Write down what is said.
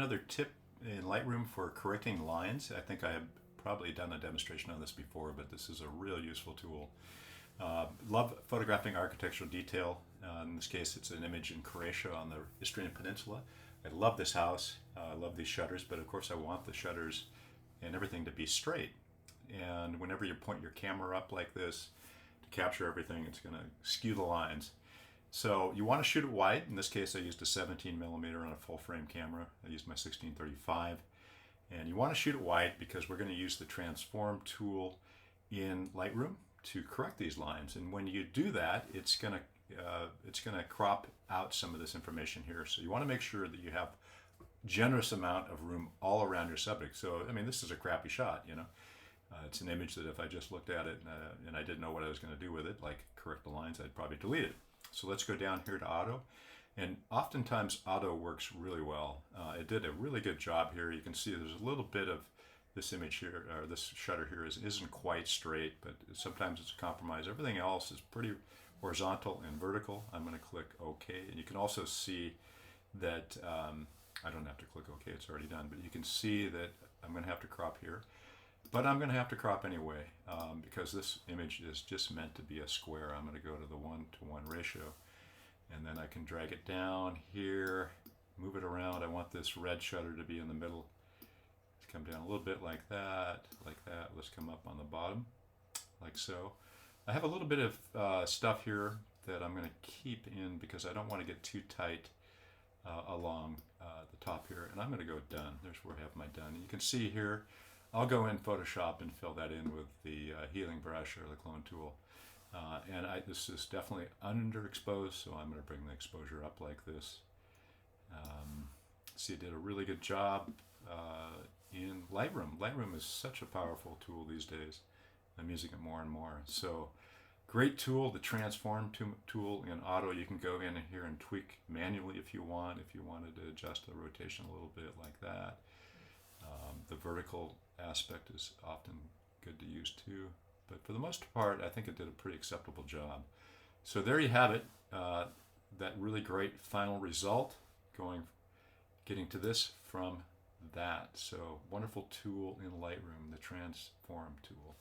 another tip in Lightroom for correcting lines. I think I have probably done a demonstration on this before, but this is a real useful tool. Love photographing architectural detail. In this case, it's an image in Croatia on the Istrian Peninsula. I love this house. I love these shutters, but of course I want the shutters and everything to be straight. And whenever you point your camera up like this to capture everything, it's going to skew the lines. So you want to shoot it wide. In this case, I used a 17 millimeter on a full frame camera. I used my 1635. And you want to shoot it wide because we're going to use the transform tool in Lightroom to correct these lines. And when you do that, it's going to crop out some of this information here. So you want to make sure that you have generous amount of room all around your subject. So I mean, this is a crappy shot, you know. It's an image that if I just looked at it and I didn't know what I was going to do with it, like correct the lines, I'd probably delete it. So let's go down here to auto. And oftentimes auto works really well. It did a really good job here. You can see there's a little bit of this image here, or this shutter here isn't quite straight, but sometimes it's a compromise. Everything else is pretty horizontal and vertical. I'm going to click OK. And you can also see that, I don't have to click OK, it's already done, but you can see that I'm going to have to crop here. But I'm going to have to crop anyway because this image is just meant to be a square. I'm going to go to the 1:1 ratio. And then I can drag it down here, move it around. I want this red shutter to be in the middle. Let's come down a little bit like that, like that. Let's come up on the bottom, like so. I have a little bit of stuff here that I'm going to keep in because I don't want to get too tight along the top here. And I'm going to go done. There's where I have my done. And you can see here, I'll go in Photoshop and fill that in with the healing brush or the clone tool. This is definitely underexposed, so I'm going to bring the exposure up like this. See, it did a really good job in Lightroom. Lightroom is such a powerful tool these days. I'm using it more and more. So, great tool, the transform tool in auto. You can go in here and tweak manually if you want. If you wanted to adjust the rotation a little bit like that. The vertical aspect is often good to use too. But for the most part, I think it did a pretty acceptable job. So there you have it, that really great final result, getting to this from that. So wonderful tool in Lightroom, the transform tool.